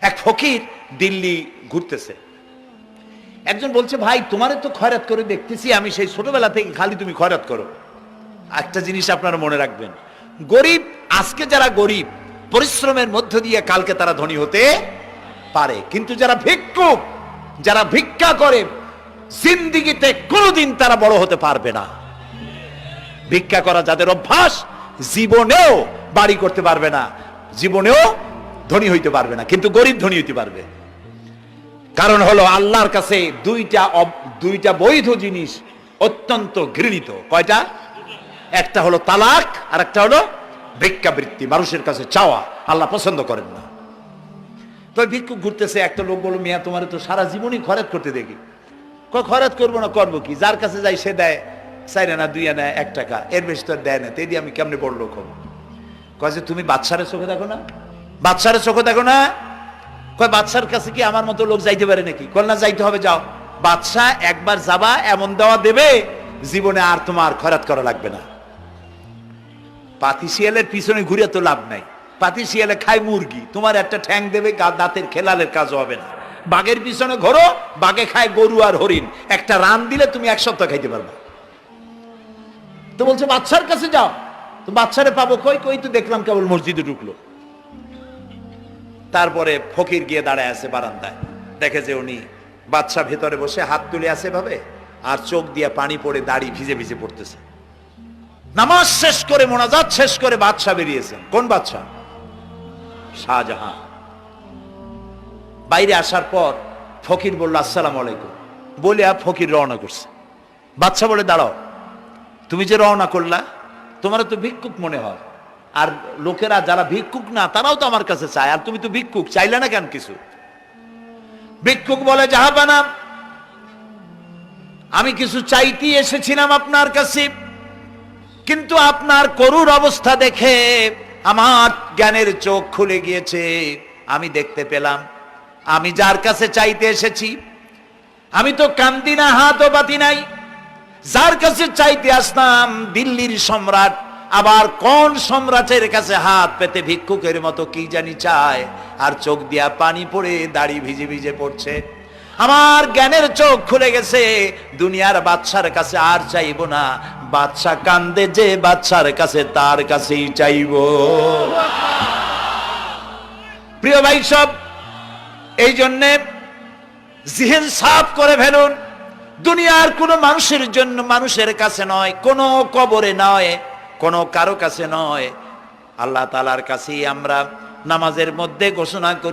এক ফকির দিল্লি ঘুরতেছে, একজন বলছে, ভাই তোমারে তো খয়রাত করে দেখতেছি আমি সেই ছোটবেলা থেকে, খালি তুমি খয়রাত করো। একটা জিনিস আপনারা মনে রাখবেন, গরিব, আজকে যারা গরিব পরিশ্রমের মধ্য দিয়ে কালকে তারা ধনী হতে পারে, কিন্তু যারা ভিক্ষুক, যারা ভিক্ষা করে, জিন্দেগিতে কোনোদিন তারা বড় হতে পারবে না। ভিক্ষা করা যাদের অভ্যাস, জীবনেও বাড়ি করতে পারবে না, জীবনেও ধনী হইতে পারবে না, কিন্তু গরিব ধনী হইতে পারবে। কারণ হলো আল্লাহর কাছে দুইটা বৈধ জিনিস অত্যন্ত ঘৃণিত। কয়টা? একটা হলো তালাক, আর একটা হলো ভিক্ষাবৃত্তি, মানুষের কাছে চাওয়া। আল্লাহ পছন্দ করেন না। তো ভিক্ষুক ঘুরতেছে, একটা লোক বলল, মিয়া তোমার তো সারা জীবনই খরচ করতে দেখি। খরচ করবো না, করবো কি? যার কাছে যাই সে দেয় 4 আনা 2 আনা 1 টাকা, এর বেশি তো দেয় না, তেই দিয়ে আমি কেমনে বড় লোক হবো? কয় যে তুমি বাদশারে চোখে দেখো না, বাদশারে চোখে দেখো না? কয় বাদশার কাছে কি আমার মতো লোক যাইতে পারে নাকি? কল না, যাইতে হবে, যাও। বাদশা একবার যাবা, এমন দেওয়া দেবে জীবনে আর তোমার খরচ করা লাগবে না। পাতি শিয়ালের পিছনে ঘুরে তো লাভ নাই, পাতি শিয়ালে খায় মুরগি, তোমার একটা ঠ্যাং দেবে, দাঁতের খেলালের কাজ হবে না। বাঘের পিছনে ঘোরো, বাঘে খায় গরু আর হরিণ, একটা রান দিলে তুমি 1 সপ্তাহ খাইতে পারবে। তো বলছে বাদশার কাছে যাও। তো বাদশারে পাবো কই? কই তো দেখলাম কেবল মসজিদে ঢুকলো। তারপরে ফকির গিয়ে দাঁড়ায় আছে বারান্দায়, দেখে যে উনি বাদশা ভেতরে বসে হাত তুলে আছে ভাবে, আর চোখ দিয়ে পানি পড়ে দাড়ি ভিজে ভিজে পড়তেছে। নামাজ শেষ করে, মোনাজাত শেষ করে বাদশা বেরিয়েছেন। কোন বাদশা? শাহজাহান। বাইরে আসার পর ফকির বলল, আসসালামু আলাইকুম বলে ফকির রওনা করছে। বাদশা বলে, দাঁড়াও, তুমি যে রওনা করলা, তোমার তো ভিক্ষুক মনে হয়, আর লোকেরা যারা ভিক্ষুক না তারাও তো আমার কাছে চায়, আর তুমি তো ভিক্ষুক, চাইলে না কেন কিছু? ভিক্ষুক বলে, জাহাপানা, আমি কিছু চাইতে এসেছিলাম আপনার কাছে, কিন্তু আপনার করুণ অবস্থা দেখে আমার জ্ঞানের চোখ খুলে গিয়েছে। আমি দেখতে পেলাম আমি যার কাছে চাইতে এসেছি, আমি তো কান্দি না, হাতও পাতি নাই। যার কাছে চাইতে আসলাম দিল্লির সম্রাট, আবার কোন সম্রাটের কাছে হাত পেতে ভিক্ষুকের মতো কি জানি চায়, আর চোখ দিয়া পানি পড়ে দাড়ি ভিজে ভিজে পড়ছে। আমার জ্ঞানের চোখ খুলে গেছে, দুনিয়ার বাদশার কাছে আর চাইব না। বাদশা কান্দে যে বাদশার কাছে, তার কাছেই চাইব। প্রিয় ভাই সব, এই জন্যে জিহ্ন সাফ করে ফেলুন। দুনিয়ার কোনো মানুষের জন্য, মানুষের কাছে নয়, কোনো কবরে নয়, কোনো কারো কাছে নয়, আল্লাহ তাআলার কাছেই আমরা নামাজের মধ্যে ঘোষণা করি।